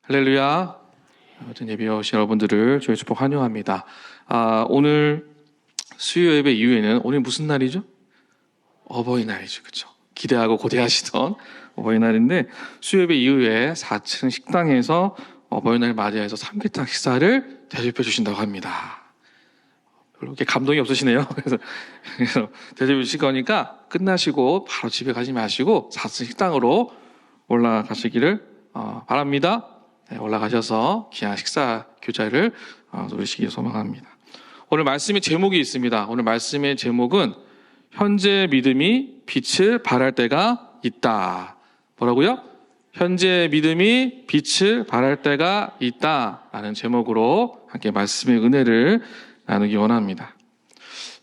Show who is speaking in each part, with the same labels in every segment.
Speaker 1: 할렐루야. 모든 예배 오신 여러분들을 주의 축복 환영합니다. 오늘 수요 예배 이후에는 오늘 무슨 날이죠? 어버이날이죠. 그렇죠? 기대하고 고대하시던 어버이날인데 수요 예배 이후에 4층 식당에서 어버이날 맞이해서 삼계탕 식사를 대접해 주신다고 합니다. 별로 그렇게 감동이 없으시네요. 그래서 대접해 주실 거니까 끝나시고 바로 집에 가지 마시고 4층 식당으로 올라가시기를 바랍니다. 네, 올라가셔서 귀한 식사 교자를 누리시기 소망합니다. 오늘 말씀의 제목이 있습니다. 오늘 말씀의 제목은 현재 믿음이 빛을 발할 때가 있다. 뭐라고요? 현재 믿음이 빛을 발할 때가 있다라는 제목으로 함께 말씀의 은혜를 나누기 원합니다.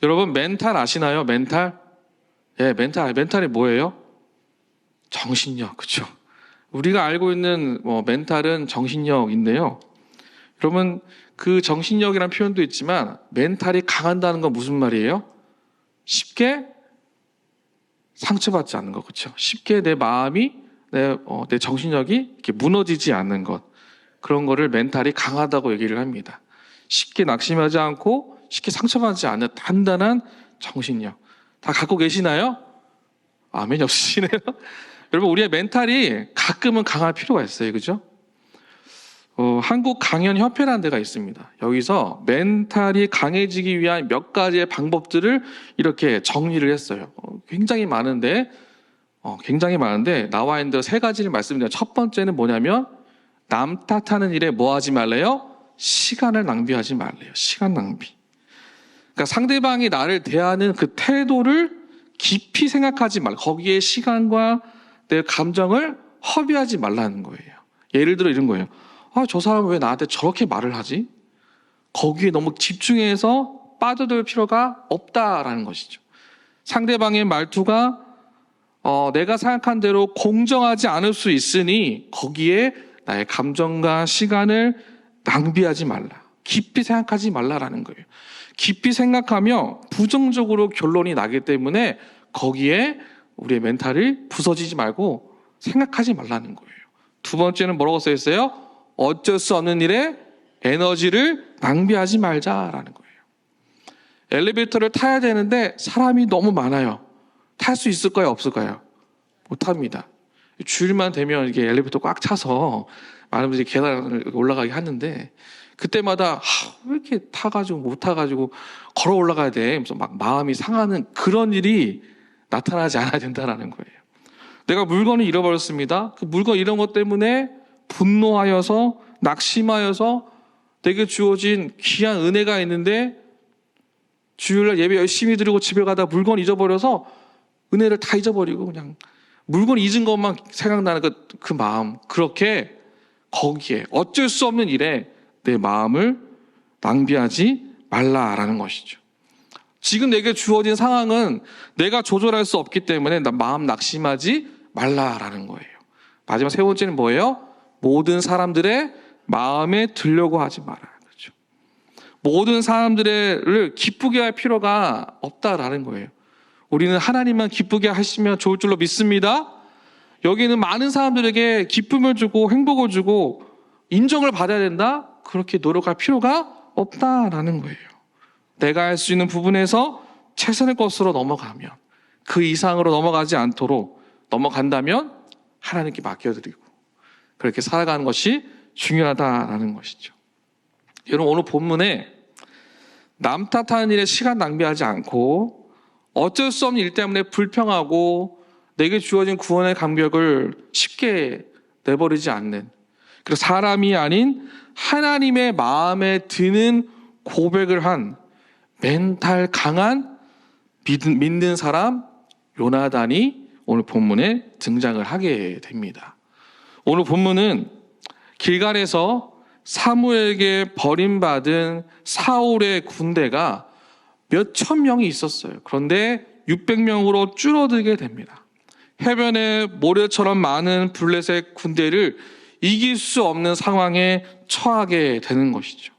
Speaker 1: 여러분 멘탈 아시나요? 멘탈? 예, 멘탈이 뭐예요? 정신력, 그렇죠? 우리가 알고 있는 멘탈은 정신력인데요. 여러분 그 정신력이라는 표현도 있지만 멘탈이 강한다는 건 무슨 말이에요? 쉽게 상처받지 않는 것, 그렇죠? 쉽게 내 마음이 내 정신력이 이렇게 무너지지 않는 것, 그런 거를 멘탈이 강하다고 얘기를 합니다. 쉽게 낙심하지 않고 쉽게 상처받지 않는 단단한 정신력. 다 갖고 계시나요? 아멘이 없으시네요. 여러분 우리의 멘탈이 가끔은 강할 필요가 있어요. 그죠? 한국강연협회라는 데가 있습니다. 여기서 멘탈이 강해지기 위한 몇 가지의 방법들을 이렇게 정리를 했어요. 굉장히 많은데 나와 있는 세 가지를 말씀드려요. 첫 번째는 뭐냐면 남 탓하는 일에 뭐 하지 말래요? 시간을 낭비하지 말래요. 시간 낭비. 그러니까 상대방이 나를 대하는 그 태도를 깊이 생각하지 말라. 거기에 시간과 내 감정을 허비하지 말라는 거예요. 예를 들어 이런 거예요. 저 사람은 왜 나한테 저렇게 말을 하지? 거기에 너무 집중해서 빠져들 필요가 없다라는 것이죠. 상대방의 말투가 내가 생각한 대로 공정하지 않을 수 있으니 거기에 나의 감정과 시간을 낭비하지 말라. 깊이 생각하지 말라라는 거예요. 깊이 생각하며 부정적으로 결론이 나기 때문에 거기에 우리의 멘탈이 부서지지 말고 생각하지 말라는 거예요. 두 번째는 뭐라고 써 있어요? 어쩔 수 없는 일에 에너지를 낭비하지 말자라는 거예요. 엘리베이터를 타야 되는데 사람이 너무 많아요. 탈 수 있을까요? 없을까요? 못합니다. 주일만 되면 이게 엘리베이터 꽉 차서 많은 분들이 계단을 올라가게 하는데 그때마다 왜 이렇게 타가지고 못 타가지고 걸어 올라가야 돼? 그래서 막 마음이 상하는 그런 일이 나타나지 않아야 된다는 거예요. 내가 물건을 잃어버렸습니다. 그 물건 잃은 것 때문에 분노하여서 낙심하여서 내게 주어진 귀한 은혜가 있는데 주일날 예배 열심히 드리고 집에 가다 물건 잊어버려서 은혜를 다 잊어버리고 그냥 물건 잊은 것만 생각나는 그 마음, 그렇게 거기에 어쩔 수 없는 일에 내 마음을 낭비하지 말라라는 것이죠. 지금 내게 주어진 상황은 내가 조절할 수 없기 때문에 마음 낙심하지 말라라는 거예요. 마지막 세 번째는 뭐예요? 모든 사람들의 마음에 들려고 하지 마라. 그렇죠? 모든 사람들을 기쁘게 할 필요가 없다라는 거예요. 우리는 하나님만 기쁘게 하시면 좋을 줄로 믿습니다. 여기는 많은 사람들에게 기쁨을 주고 행복을 주고 인정을 받아야 된다? 그렇게 노력할 필요가 없다라는 거예요. 내가 할 수 있는 부분에서 최선의 것으로 넘어가면, 그 이상으로 넘어가지 않도록 넘어간다면 하나님께 맡겨드리고 그렇게 살아가는 것이 중요하다라는 것이죠. 여러분 오늘 본문에 남 탓하는 일에 시간 낭비하지 않고 어쩔 수 없는 일 때문에 불평하고 내게 주어진 구원의 감격을 쉽게 내버리지 않는, 그리고 사람이 아닌 하나님의 마음에 드는 고백을 한 멘탈 강한 믿는 사람 요나단이 오늘 본문에 등장을 하게 됩니다. 오늘 본문은 길갈에서 사무엘에게 버림받은 사울의 군대가 몇천 명이 있었어요. 그런데 600명으로 줄어들게 됩니다. 해변에 모래처럼 많은 블레셋 군대를 이길 수 없는 상황에 처하게 되는 것이죠.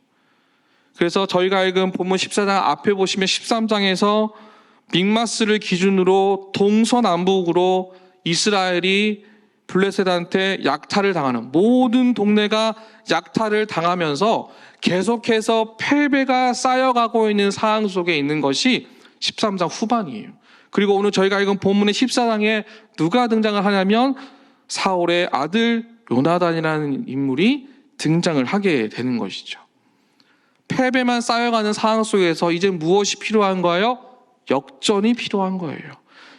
Speaker 1: 그래서 저희가 읽은 본문 14장 앞에 보시면 13장에서 믹마스를 기준으로 동서남북으로 이스라엘이 블레셋한테 약탈을 당하는, 모든 동네가 약탈을 당하면서 계속해서 패배가 쌓여가고 있는 상황 속에 있는 것이 13장 후반이에요. 그리고 오늘 저희가 읽은 본문의 14장에 누가 등장을 하냐면 사울의 아들 요나단이라는 인물이 등장을 하게 되는 것이죠. 패배만 쌓여가는 상황 속에서 이제 무엇이 필요한가요? 역전이 필요한 거예요.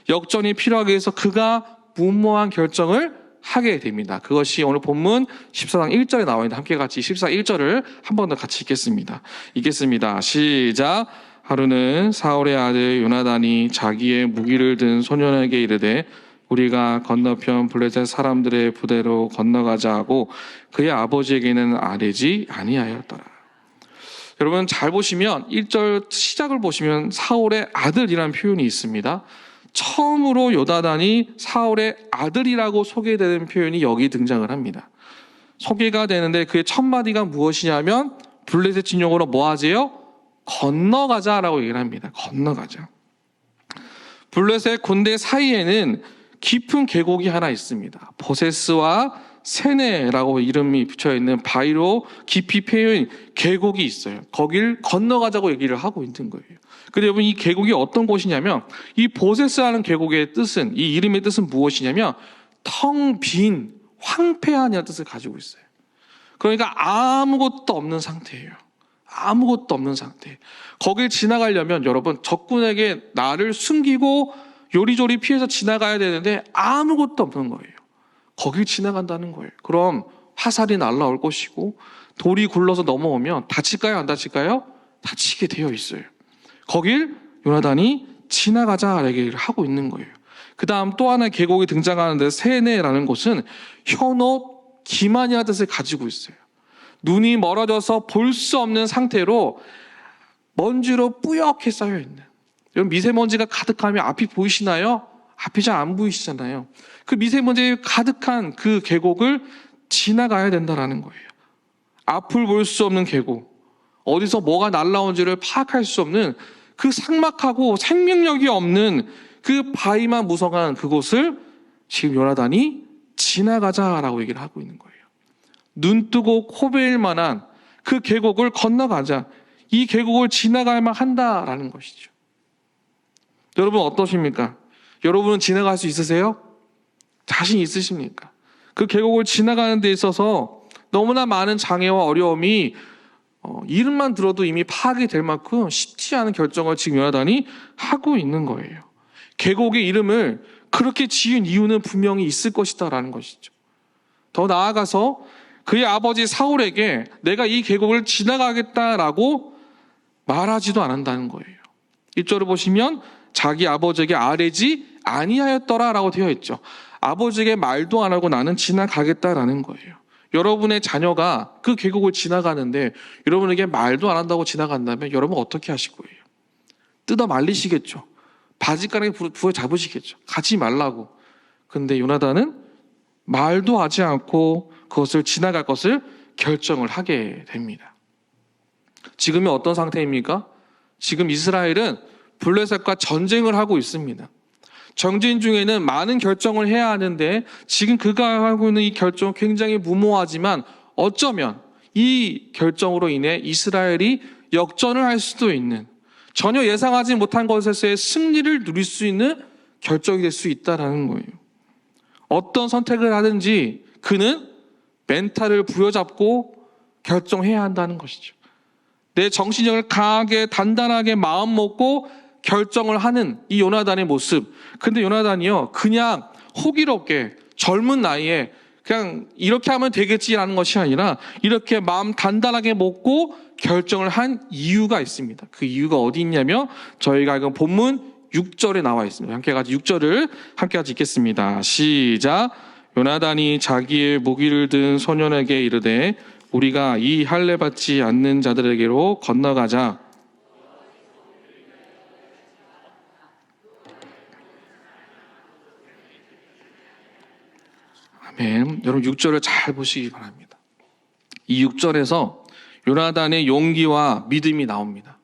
Speaker 1: 역전이 필요하기 위해서 그가 무모한 결정을 하게 됩니다. 그것이 오늘 본문 14장 1절에 나와 있는데 함께 같이 14장 1절을 한 번 더 같이 읽겠습니다. 시작. 하루는 사울의 아들 요나단이 자기의 무기를 든 소년에게 이르되 우리가 건너편 블레셋 사람들의 부대로 건너가자 하고 그의 아버지에게는 아뢰지 아니하였더라. 여러분 잘 보시면 1절 시작을 보시면 사울의 아들이라는 표현이 있습니다. 처음으로 요나단이 사울의 아들이라고 소개되는 표현이 여기 등장을 합니다. 소개가 되는데 그의 첫 마디가 무엇이냐면 블레셋 진영으로 뭐 하세요? 건너가자라고 얘기를 합니다. 건너가자. 블레셋 군대 사이에는 깊은 계곡이 하나 있습니다. 보세스와 세네라고 이름이 붙여있는 바위로 깊이 패인 계곡이 있어요. 거길 건너가자고 얘기를 하고 있는 거예요. 근데 여러분 이 계곡이 어떤 곳이냐면 이 보세스라는 계곡의 뜻은, 이 이름의 뜻은 무엇이냐면 텅 빈 황폐한이라는 뜻을 가지고 있어요. 그러니까 아무것도 없는 상태예요. 아무것도 없는 상태. 거길 지나가려면 여러분 적군에게 나를 숨기고 요리조리 피해서 지나가야 되는데 아무것도 없는 거예요. 거길 지나간다는 거예요. 그럼 화살이 날라올 것이고 돌이 굴러서 넘어오면 다칠까요? 안 다칠까요? 다치게 되어 있어요. 거길 요나단이 지나가자 얘기를 하고 있는 거예요. 그 다음 또 하나의 계곡이 등장하는데 세네라는 곳은 현옷 기만이라는 뜻을 가지고 있어요. 눈이 멀어져서 볼 수 없는 상태로 먼지로 뿌옇게 쌓여있는, 여러분 미세먼지가 가득하면 앞이 보이시나요? 앞이 잘 안 보이시잖아요. 그 미세먼지 가득한 그 계곡을 지나가야 된다는 거예요. 앞을 볼 수 없는 계곡, 어디서 뭐가 날라온지를 파악할 수 없는 그 삭막하고 생명력이 없는 그 바위만 무성한 그곳을 지금 요나단이 지나가자라고 얘기를 하고 있는 거예요. 눈 뜨고 코 베일 만한 그 계곡을 건너가자, 이 계곡을 지나갈만 한다라는 것이죠. 여러분 어떠십니까? 여러분은 지나갈 수 있으세요? 자신 있으십니까? 그 계곡을 지나가는 데 있어서 너무나 많은 장애와 어려움이 이름만 들어도 이미 파악이 될 만큼 쉽지 않은 결정을 지금 요나단이 하고 있는 거예요. 계곡의 이름을 그렇게 지은 이유는 분명히 있을 것이다라는 것이죠. 더 나아가서 그의 아버지 사울에게 내가 이 계곡을 지나가겠다라고 말하지도 않는다는 거예요. 1절을 보시면 자기 아버지에게 아뢰지 아니하였더라라고 되어 있죠. 아버지에게 말도 안 하고 나는 지나가겠다라는 거예요. 여러분의 자녀가 그 계곡을 지나가는데 여러분에게 말도 안 한다고 지나간다면 여러분 어떻게 하실 거예요? 뜯어 말리시겠죠. 바지가랑이 부여 잡으시겠죠. 가지 말라고. 근데 요나단은 말도 하지 않고 그것을 지나갈 것을 결정을 하게 됩니다. 지금이 어떤 상태입니까? 지금 이스라엘은 블레셋과 전쟁을 하고 있습니다. 전쟁 중에는 많은 결정을 해야 하는데 지금 그가 하고 있는 이 결정은 굉장히 무모하지만 어쩌면 이 결정으로 인해 이스라엘이 역전을 할 수도 있는, 전혀 예상하지 못한 것에서의 승리를 누릴 수 있는 결정이 될 수 있다는 거예요. 어떤 선택을 하든지 그는 멘탈을 부여잡고 결정해야 한다는 것이죠. 내 정신력을 강하게 단단하게 마음 먹고 결정을 하는 이 요나단의 모습. 근데 요나단이요 그냥 호기롭게 젊은 나이에 그냥 이렇게 하면 되겠지라는 것이 아니라 이렇게 마음 단단하게 먹고 결정을 한 이유가 있습니다. 그 이유가 어디 있냐면 저희가 읽은 본문 6절에 나와 있습니다. 함께 같이 6절을 함께 같이 읽겠습니다. 시작. 요나단이 자기의 무기를 든 소년에게 이르되 우리가 이 할례 받지 않는 자들에게로 건너가자. 아멘. 여러분 6절을 잘 보시기 바랍니다. 이 6절에서 요나단의 용기와 믿음이 나옵니다.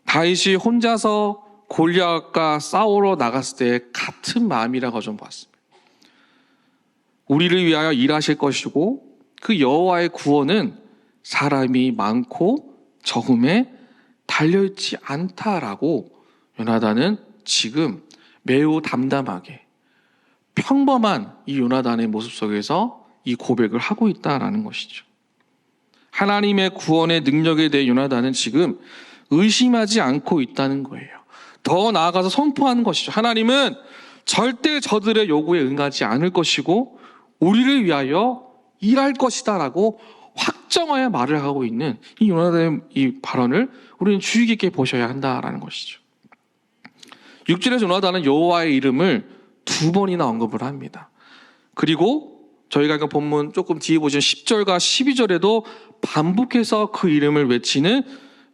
Speaker 1: 다윗이 혼자서 골리앗과 싸우러 나갔을 때 같은 마음이라고 좀 봤습니다. 우리를 위하여 일하실 것이고 그 여호와의 구원은 사람이 많고 적음에 달려있지 않다라고 요나단은 지금 매우 담담하게 평범한 이 요나단의 모습 속에서 이 고백을 하고 있다라는 것이죠. 하나님의 구원의 능력에 대해 요나단은 지금 의심하지 않고 있다는 거예요. 더 나아가서 선포하는 것이죠. 하나님은 절대 저들의 요구에 응하지 않을 것이고 우리를 위하여 일할 것이다 라고 확정하여 말을 하고 있는 이 요나단의 이 발언을 우리는 주의 깊게 보셔야 한다라는 것이죠. 6절에서 요나단은 여호와의 이름을 2번이나 언급을 합니다. 그리고 저희가 그 본문 조금 뒤에 보시면 10절과 12절에도 반복해서 그 이름을 외치는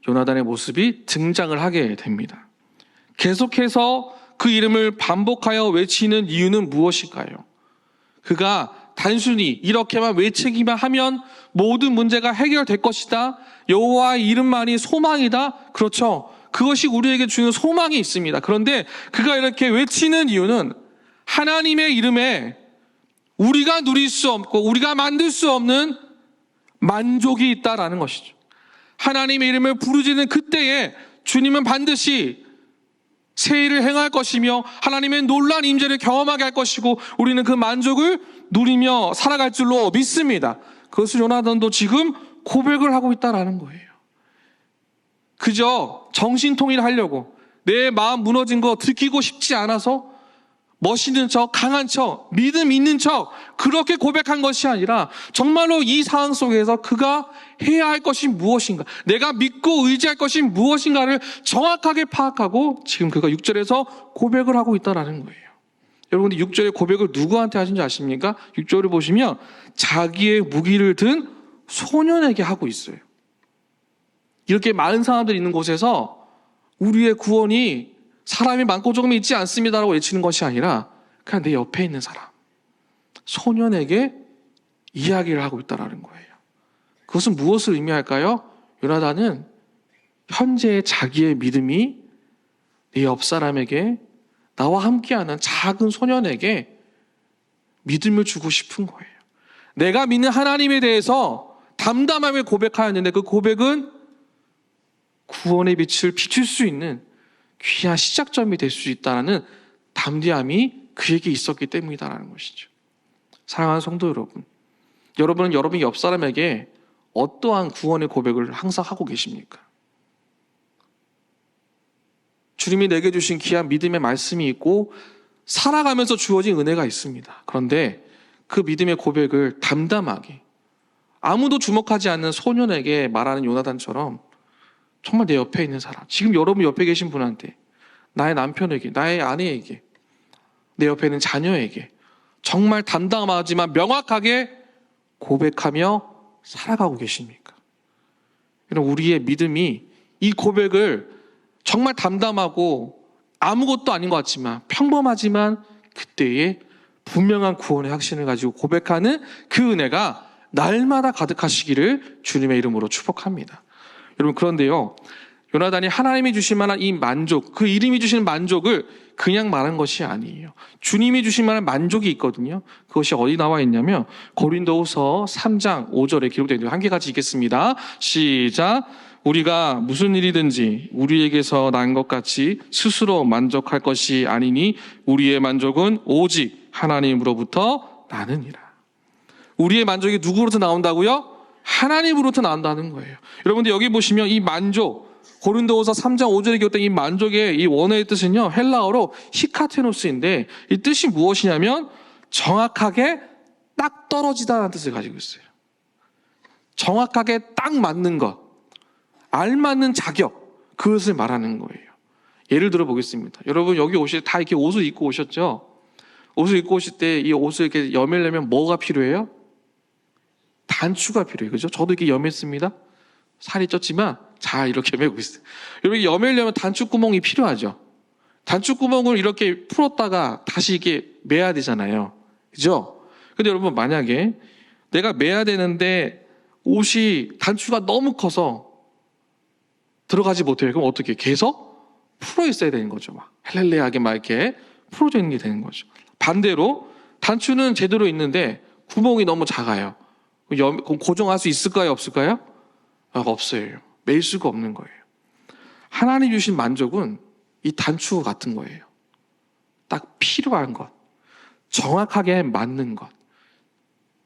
Speaker 1: 요나단의 모습이 등장을 하게 됩니다. 계속해서 그 이름을 반복하여 외치는 이유는 무엇일까요? 그가 단순히 이렇게만 외치기만 하면 모든 문제가 해결될 것이다. 여호와의 이름만이 소망이다. 그렇죠. 그것이 우리에게 주는 소망이 있습니다. 그런데 그가 이렇게 외치는 이유는 하나님의 이름에 우리가 누릴 수 없고 우리가 만들 수 없는 만족이 있다라는 것이죠. 하나님의 이름을 부르짖는 그때에 주님은 반드시 새 일을 행할 것이며 하나님의 놀라운 임재를 경험하게 할 것이고 우리는 그 만족을 누리며 살아갈 줄로 믿습니다. 그것을 요나단도 지금 고백을 하고 있다라는 거예요. 그저 정신통일하려고 내 마음 무너진 거 들키고 싶지 않아서 멋있는 척, 강한 척, 믿음 있는 척 그렇게 고백한 것이 아니라 정말로 이 상황 속에서 그가 해야 할 것이 무엇인가, 내가 믿고 의지할 것이 무엇인가를 정확하게 파악하고 지금 그가 6절에서 고백을 하고 있다는 거예요. 여러분들 6절의 고백을 누구한테 하신지 아십니까? 6절을 보시면 자기의 무기를 든 소년에게 하고 있어요. 이렇게 많은 사람들이 있는 곳에서 우리의 구원이 사람이 많고 조금 있지 않습니다라고 외치는 것이 아니라 그냥 내 옆에 있는 사람, 소년에게 이야기를 하고 있다는 거예요. 그것은 무엇을 의미할까요? 요나단은 현재의 자기의 믿음이 내 옆 사람에게, 나와 함께하는 작은 소년에게 믿음을 주고 싶은 거예요. 내가 믿는 하나님에 대해서 담담하게 고백하였는데 그 고백은 구원의 빛을 비출 수 있는 귀한 시작점이 될 수 있다는 담대함이 그에게 있었기 때문이다라는 것이죠. 사랑하는 성도 여러분, 여러분은 여러분의 옆 사람에게 어떠한 구원의 고백을 항상 하고 계십니까? 주님이 내게 주신 귀한 믿음의 말씀이 있고 살아가면서 주어진 은혜가 있습니다. 그런데 그 믿음의 고백을 담담하게 아무도 주목하지 않는 소년에게 말하는 요나단처럼 정말 내 옆에 있는 사람, 지금 여러분 옆에 계신 분한테, 나의 남편에게, 나의 아내에게, 내 옆에 있는 자녀에게 정말 담담하지만 명확하게 고백하며 살아가고 계십니까? 여러분, 우리의 믿음이 이 고백을 정말 담담하고 아무것도 아닌 것 같지만 평범하지만 그때의 분명한 구원의 확신을 가지고 고백하는 그 은혜가 날마다 가득하시기를 주님의 이름으로 축복합니다. 여러분, 그런데요, 요나단이 하나님이 주실 만한 이 만족, 그 이름이 주시는 만족을 그냥 말한 것이 아니에요. 주님이 주실 만한 만족이 있거든요. 그것이 어디 나와 있냐면 고린도후서 3장 5절에 기록되어 있는, 한 개같이 읽겠습니다. 시작. 우리가 무슨 일이든지 우리에게서 난 것 같이 스스로 만족할 것이 아니니 우리의 만족은 오직 하나님으로부터 나느니라. 우리의 만족이 누구로부터 나온다고요? 하나님으로부터 나온다는 거예요. 여러분들 여기 보시면 이 만족, 고린도후서 3장 5절에 기록된 이 만족의 이 원어의 뜻은요, 헬라어로 히카테노스인데 이 뜻이 무엇이냐면 정확하게 딱 떨어지다라는 뜻을 가지고 있어요. 정확하게 딱 맞는 것, 알맞는 자격, 그것을 말하는 거예요. 예를 들어 보겠습니다. 여러분 여기 오실 때 다 이렇게 옷을 입고 오셨죠? 옷을 입고 오실 때 이 옷을 이렇게 여매려면 뭐가 필요해요? 단추가 필요해요. 그죠? 저도 이렇게 여맸습니다. 살이 쪘지만 잘 이렇게 매고 있어요. 여러분, 여매려면 단추구멍이 필요하죠. 단추구멍을 이렇게 풀었다가 다시 이렇게 매야 되잖아요. 그죠? 근데 여러분, 만약에 내가 매야 되는데 옷이 단추가 너무 커서 들어가지 못해요. 그럼 어떻게 해요? 계속 풀어 있어야 되는 거죠. 막 헬렐레하게 막 이렇게 풀어져 있는 게 되는 거죠. 반대로 단추는 제대로 있는데 구멍이 너무 작아요. 그럼 고정할 수 있을까요? 없을까요? 없어요. 매일 수가 없는 거예요. 하나님 주신 만족은 이 단추 같은 거예요. 딱 필요한 것, 정확하게 맞는 것,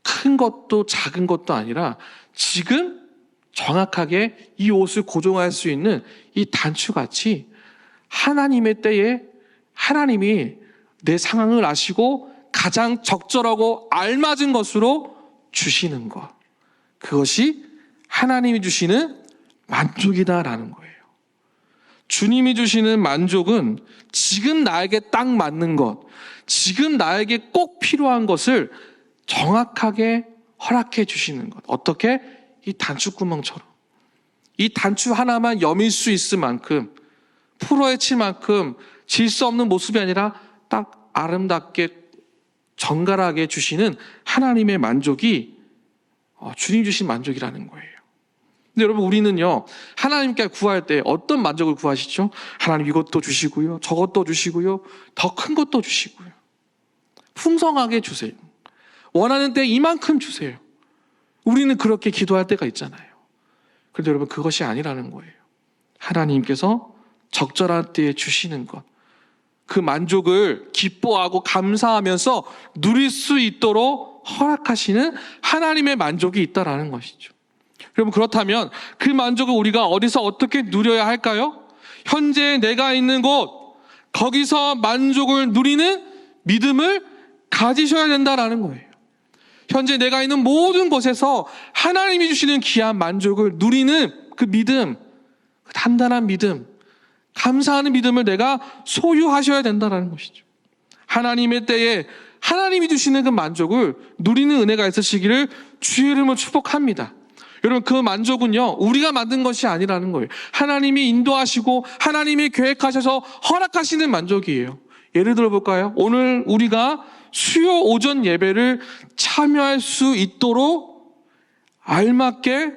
Speaker 1: 큰 것도 작은 것도 아니라 지금 정확하게 이 옷을 고정할 수 있는 이 단추같이 하나님의 때에 하나님이 내 상황을 아시고 가장 적절하고 알맞은 것으로 주시는 것, 그것이 하나님이 주시는 만족이다라는 거예요. 주님이 주시는 만족은 지금 나에게 딱 맞는 것, 지금 나에게 꼭 필요한 것을 정확하게 허락해 주시는 것. 어떻게? 이 단추구멍처럼. 이 단추 하나만 여밀 수 있을 만큼, 풀어헤칠 만큼 질서 없는 모습이 아니라 딱 아름답게 정갈하게 주시는 하나님의 만족이 주님 주신 만족이라는 거예요. 근데 여러분, 우리는요, 하나님께 구할 때 어떤 만족을 구하시죠? 하나님 이것도 주시고요, 저것도 주시고요, 더 큰 것도 주시고요. 풍성하게 주세요. 원하는 때 이만큼 주세요. 우리는 그렇게 기도할 때가 있잖아요. 그런데 여러분, 그것이 아니라는 거예요. 하나님께서 적절한 때에 주시는 것, 그 만족을 기뻐하고 감사하면서 누릴 수 있도록 허락하시는 하나님의 만족이 있다라는 것이죠. 여러분, 그렇다면 그 만족을 우리가 어디서 어떻게 누려야 할까요? 현재 내가 있는 곳, 거기서 만족을 누리는 믿음을 가지셔야 된다라는 거예요. 현재 내가 있는 모든 곳에서 하나님이 주시는 귀한 만족을 누리는 그 믿음, 그 단단한 믿음, 감사하는 믿음을 내가 소유하셔야 된다는 것이죠. 하나님의 때에 하나님이 주시는 그 만족을 누리는 은혜가 있으시기를 주의 이름으로 축복합니다. 여러분, 그 만족은요, 우리가 만든 것이 아니라는 거예요. 하나님이 인도하시고 하나님이 계획하셔서 허락하시는 만족이에요. 예를 들어 볼까요? 오늘 우리가 수요 오전 예배를 참여할 수 있도록 알맞게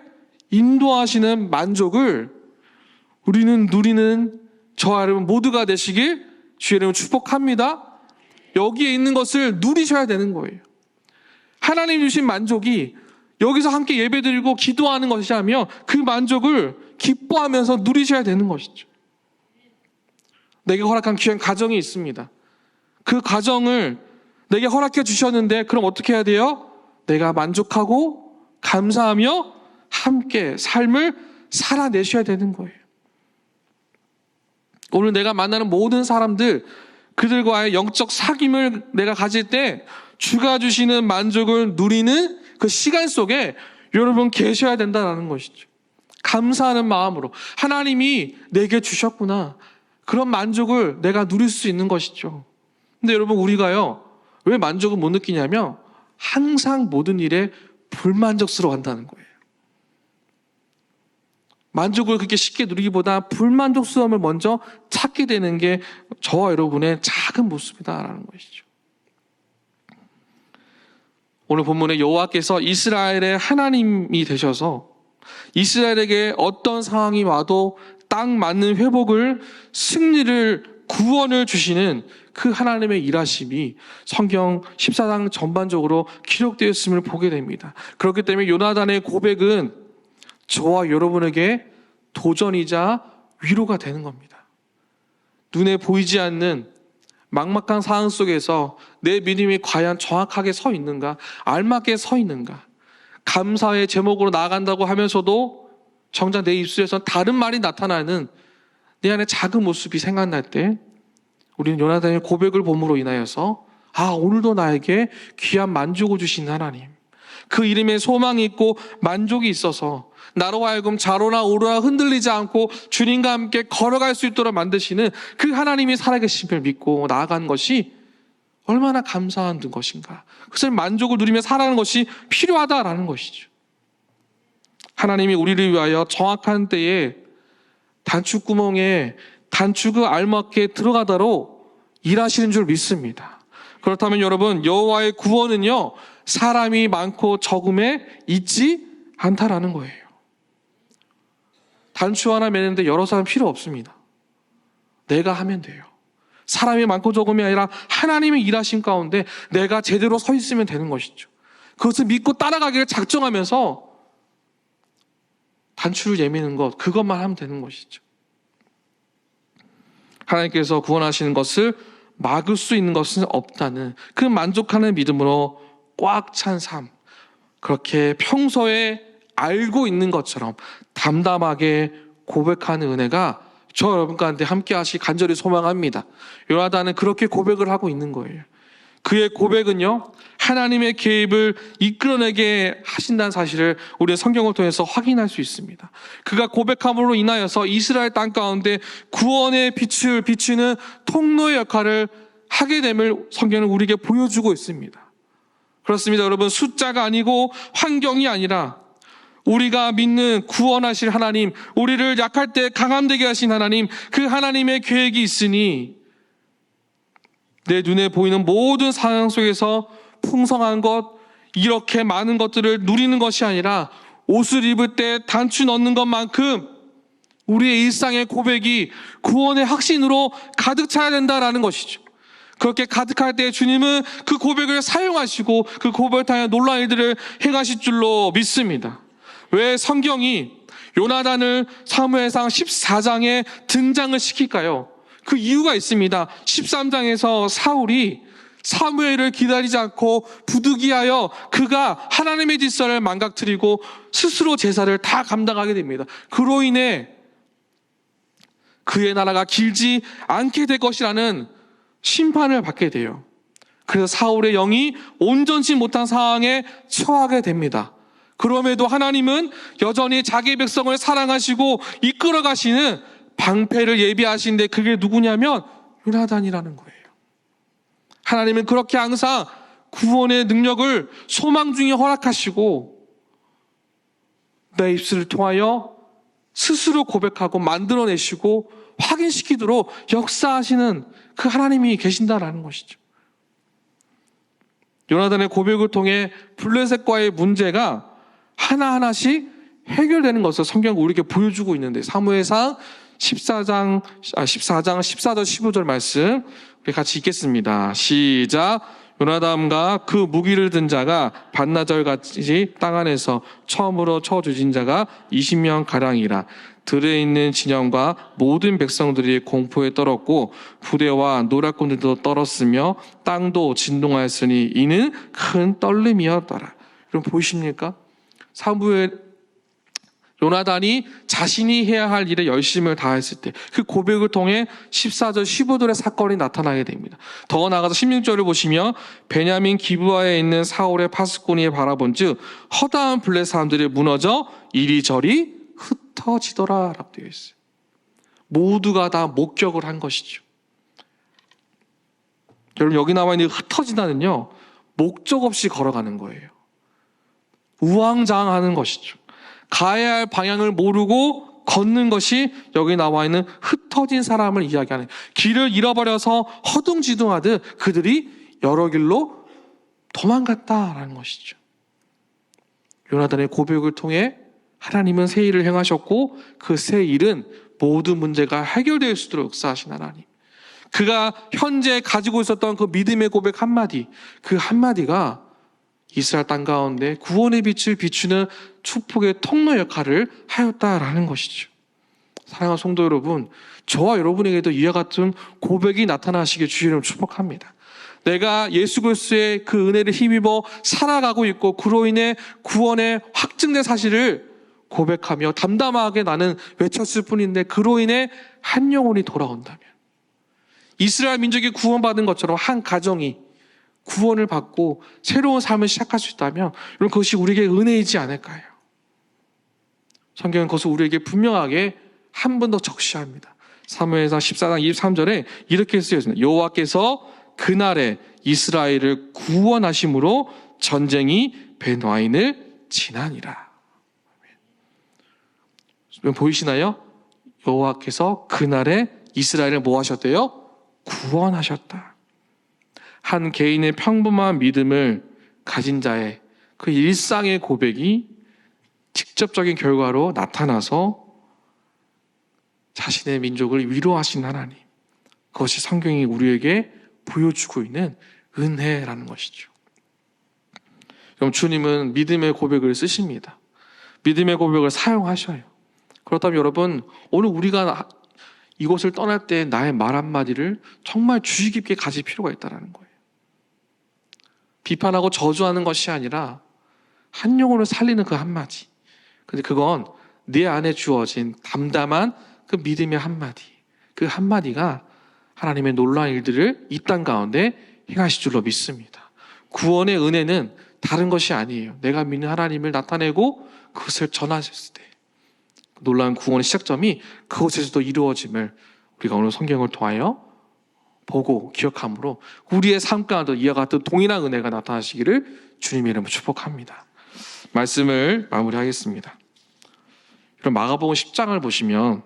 Speaker 1: 인도하시는 만족을 우리는 누리는 저와 여러분 모두가 되시길 주의 이름으로 축복합니다. 여기에 있는 것을 누리셔야 되는 거예요. 하나님 주신 만족이 여기서 함께 예배드리고 기도하는 것이라면 그 만족을 기뻐하면서 누리셔야 되는 것이죠. 내게 허락한 귀한 가정이 있습니다. 그 가정을 내게 허락해 주셨는데 그럼 어떻게 해야 돼요? 내가 만족하고 감사하며 함께 삶을 살아내셔야 되는 거예요. 오늘 내가 만나는 모든 사람들, 그들과의 영적 사귐을 내가 가질 때 주가 주시는 만족을 누리는 그 시간 속에 여러분 계셔야 된다는 것이죠. 감사하는 마음으로 하나님이 내게 주셨구나, 그런 만족을 내가 누릴 수 있는 것이죠. 근데 여러분, 우리가요, 왜 만족을 못 느끼냐면 항상 모든 일에 불만족스러워 한다는 거예요. 만족을 그렇게 쉽게 누리기보다 불만족스러움을 먼저 찾게 되는 게 저와 여러분의 작은 모습이다라는 것이죠. 오늘 본문에 여호와께서 이스라엘의 하나님이 되셔서 이스라엘에게 어떤 상황이 와도 딱 맞는 회복을, 승리를, 구원을 주시는 그 하나님의 일하심이 성경 14장 전반적으로 기록되었음을 보게 됩니다. 그렇기 때문에 요나단의 고백은 저와 여러분에게 도전이자 위로가 되는 겁니다. 눈에 보이지 않는 막막한 상황 속에서 내 믿음이 과연 정확하게 서 있는가, 알맞게 서 있는가, 감사의 제목으로 나아간다고 하면서도 정작 내 입술에서 다른 말이 나타나는 내 안에 작은 모습이 생각날 때 우리는 요나단의 고백을 봄으로 인하여서 오늘도 나에게 귀한 만족을 주시는 하나님, 그 이름에 소망이 있고 만족이 있어서 나로 하여금 좌로나 우로나 흔들리지 않고 주님과 함께 걸어갈 수 있도록 만드시는 그 하나님이 살아계심을 믿고 나아가는 것이 얼마나 감사한 것인가, 그것을 만족을 누리며 살아가는 것이 필요하다라는 것이죠. 하나님이 우리를 위하여 정확한 때에 단추구멍에 단추가 알맞게 들어가도록 일하시는 줄 믿습니다. 그렇다면 여러분, 여호와의 구원은요, 사람이 많고 적음에 있지 않다라는 거예요. 단추 하나 매는데 여러 사람 필요 없습니다. 내가 하면 돼요. 사람이 많고 적음이 아니라 하나님의 일하심 가운데 내가 제대로 서 있으면 되는 것이죠. 그것을 믿고 따라가기를 작정하면서 단추를 예미는 것, 그것만 하면 되는 것이죠. 하나님께서 구원하시는 것을 막을 수 있는 것은 없다는 그 만족하는 믿음으로 꽉 찬 삶, 그렇게 평소에 알고 있는 것처럼 담담하게 고백하는 은혜가 저 여러분 가운데 함께 하시기 간절히 소망합니다. 요나단은 그렇게 고백을 하고 있는 거예요. 그의 고백은요, 하나님의 개입을 이끌어내게 하신다는 사실을 우리의 성경을 통해서 확인할 수 있습니다. 그가 고백함으로 인하여서 이스라엘 땅 가운데 구원의 빛을 비추는 통로의 역할을 하게 됨을 성경은 우리에게 보여주고 있습니다. 그렇습니다. 여러분, 숫자가 아니고 환경이 아니라 우리가 믿는 구원하실 하나님, 우리를 약할 때 강함되게 하신 하나님, 그 하나님의 계획이 있으니 내 눈에 보이는 모든 상황 속에서 풍성한 것, 이렇게 많은 것들을 누리는 것이 아니라 옷을 입을 때 단추 넣는 것만큼 우리의 일상의 고백이 구원의 확신으로 가득 차야 된다라는 것이죠. 그렇게 가득할 때 주님은 그 고백을 사용하시고 그 고백을 통해 놀라운 일들을 행하실 줄로 믿습니다. 왜 성경이 요나단을 사무엘상 14장에 등장을 시킬까요? 그 이유가 있습니다. 13장에서 사울이 사무엘을 기다리지 않고 부득이하여 그가 하나님의 질서를 망가뜨리고 스스로 제사를 다 감당하게 됩니다. 그로 인해 그의 나라가 길지 않게 될 것이라는 심판을 받게 돼요. 그래서 사울의 영이 온전치 못한 상황에 처하게 됩니다. 그럼에도 하나님은 여전히 자기 백성을 사랑하시고 이끌어 가시는 방패를 예비하신데 그게 누구냐면 요나단이라는 거예요. 하나님은 그렇게 항상 구원의 능력을 소망 중에 허락하시고 내 입술을 통하여 스스로 고백하고 만들어내시고 확인시키도록 역사하시는 그 하나님이 계신다라는 것이죠. 요나단의 고백을 통해 블레셋과의 문제가 하나하나씩 해결되는 것을 성경이 우리에게 보여주고 있는데 사무엘상 14장 14절 15절 말씀 우리 같이 읽겠습니다. 시작. 요나단과 그 무기를 든 자가 반나절같이 땅 안에서 처음으로 쳐 죽인 자가 20명 가량이라. 들에 있는 진영과 모든 백성들이 공포에 떨었고 부대와 노략군들도 떨었으며 땅도 진동하였으니 이는 큰 떨림이었더라. 여러분 보이십니까? 사무엘 요나단이 자신이 해야 할 일에 열심을 다했을 때 그 고백을 통해 14절 15절의 사건이 나타나게 됩니다. 더 나아가서 16절을 보시면 베냐민 기브아에 있는 사울의 파수꾼이 바라본 즉 허다한 블레 사람들이 무너져 이리저리 흩어지더라 라고 되어 있어요. 모두가 다 목격을 한 것이죠. 여러분 여기 나와 있는 흩어지다는요 목적 없이 걸어가는 거예요. 우왕좌왕하는 것이죠. 가야 할 방향을 모르고 걷는 것이 여기 나와 있는 흩어진 사람을 이야기하는 길을 잃어버려서 허둥지둥하듯 그들이 여러 길로 도망갔다라는 것이죠. 요나단의 고백을 통해 하나님은 새 일을 행하셨고 그 새 일은 모든 문제가 해결될 수 있도록 역사하신 하나님. 그가 현재 가지고 있었던 그 믿음의 고백 한마디, 그 한마디가 이스라엘 땅 가운데 구원의 빛을 비추는 축복의 통로 역할을 하였다라는 것이죠. 사랑하는 성도 여러분, 저와 여러분에게도 이와 같은 고백이 나타나시길 주님을 축복합니다. 내가 예수 그리스도의 그 은혜를 힘입어 살아가고 있고 그로 인해 구원의 확증된 사실을 고백하며 담담하게 나는 외쳤을 뿐인데 그로 인해 한 영혼이 돌아온다면 이스라엘 민족이 구원받은 것처럼 한 가정이 구원을 받고 새로운 삶을 시작할 수 있다면 여러분 그것이 우리에게 은혜이지 않을까요? 성경은 그것을 우리에게 분명하게 한 번 더 적시합니다. 사무엘상 14장 23절에 이렇게 쓰여 있습니다. 여호와께서 그날에 이스라엘을 구원하심으로 전쟁이 벤와인을 지나니라. 보이시나요? 여호와께서 그날에 이스라엘을 뭐 하셨대요? 구원하셨다. 한 개인의 평범한 믿음을 가진 자의 그 일상의 고백이 직접적인 결과로 나타나서 자신의 민족을 위로하신 하나님, 그것이 성경이 우리에게 보여주고 있는 은혜라는 것이죠. 그럼 주님은 믿음의 고백을 쓰십니다. 믿음의 고백을 사용하셔요. 그렇다면 여러분, 오늘 우리가 이곳을 떠날 때 나의 말 한마디를 정말 주의 깊게 가질 필요가 있다는 거예요. 비판하고 저주하는 것이 아니라 한 영혼을 살리는 그 한마디. 근데 그건 내 안에 주어진 담담한 그 믿음의 한마디. 그 한마디가 하나님의 놀라운 일들을 이 땅 가운데 행하실 줄로 믿습니다. 구원의 은혜는 다른 것이 아니에요. 내가 믿는 하나님을 나타내고 그것을 전하셨을 때 놀라운 구원의 시작점이 그곳에서도 이루어짐을 우리가 오늘 성경을 통하여 보고 기억함으로 우리의 삶 가운데 이와 같은 동일한 은혜가 나타나시기를 주님의 이름으로 축복합니다. 말씀을 마무리하겠습니다. 그럼 마가복음 10장을 보시면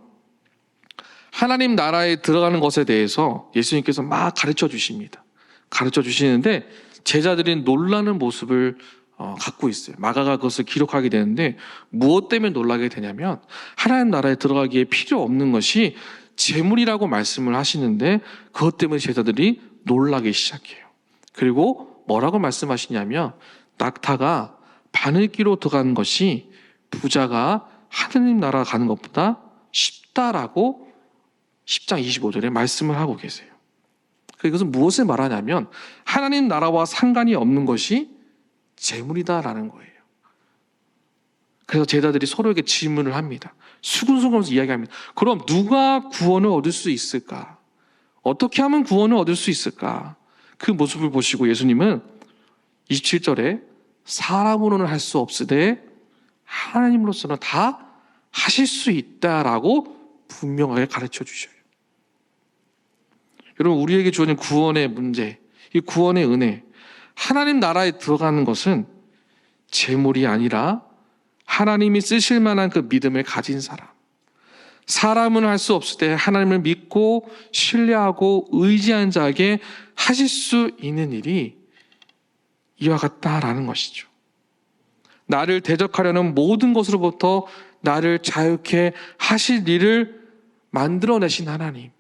Speaker 1: 하나님 나라에 들어가는 것에 대해서 예수님께서 막 가르쳐 주십니다. 가르쳐 주시는데 제자들이 놀라는 모습을 갖고 있어요. 마가가 그것을 기록하게 되는데 무엇 때문에 놀라게 되냐면 하나님 나라에 들어가기에 필요 없는 것이 재물이라고 말씀을 하시는데 그것 때문에 제자들이 놀라기 시작해요. 그리고 뭐라고 말씀하시냐면 낙타가 바늘기로 들어가는 것이 부자가 하느님 나라 가는 것보다 쉽다라고 10장 25절에 말씀을 하고 계세요. 이것은 무엇을 말하냐면 하나님 나라와 상관이 없는 것이 재물이다라는 거예요. 그래서 제자들이 서로에게 질문을 합니다. 수근수근하면서 이야기합니다. 그럼 누가 구원을 얻을 수 있을까? 어떻게 하면 구원을 얻을 수 있을까? 그 모습을 보시고 예수님은 27절에 사람으로는 할 수 없으되 하나님으로서는 다 하실 수 있다라고 분명하게 가르쳐 주셔요. 여러분, 우리에게 주어진 구원의 문제, 이 구원의 은혜, 하나님 나라에 들어가는 것은 재물이 아니라 하나님이 쓰실 만한 그 믿음을 가진 사람, 사람은 할 수 없을 때 하나님을 믿고 신뢰하고 의지한 자에게 하실 수 있는 일이 이와 같다라는 것이죠. 나를 대적하려는 모든 것으로부터 나를 자유케 하실 일을 만들어내신 하나님,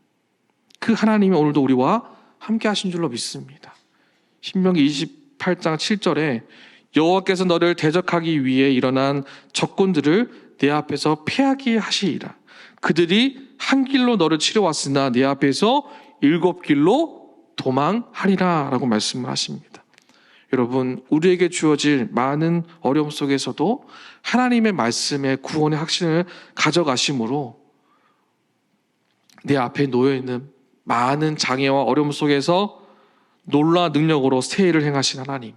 Speaker 1: 그 하나님이 오늘도 우리와 함께 하신 줄로 믿습니다. 신명기 28장 7절에 여호와께서 너를 대적하기 위해 일어난 적군들을 내 앞에서 패하게 하시리라. 그들이 한 길로 너를 치러왔으나 내 앞에서 7길로 도망하리라 라고 말씀을 하십니다. 여러분, 우리에게 주어질 많은 어려움 속에서도 하나님의 말씀에 구원의 확신을 가져가심으로 내 앞에 놓여있는 많은 장애와 어려움 속에서 놀라운 능력으로 새 일을 행하신 하나님,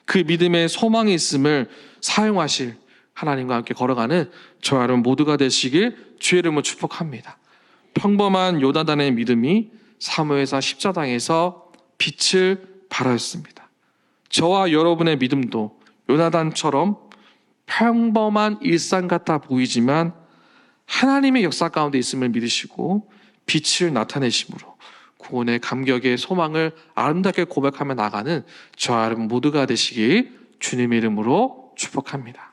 Speaker 1: 그 믿음의 소망이 있음을 사용하실 하나님과 함께 걸어가는 저와 여러분 모두가 되시길 주의 이름으로 축복합니다. 평범한 요나단의 믿음이 사무엘상 14장에서 빛을 발하였습니다. 저와 여러분의 믿음도 요나단처럼 평범한 일상 같아 보이지만 하나님의 역사 가운데 있음을 믿으시고 빛을 나타내심으로 구원의 감격의 소망을 아름답게 고백하며 나가는 저와 여러분 모두가 되시길 주님의 이름으로 축복합니다.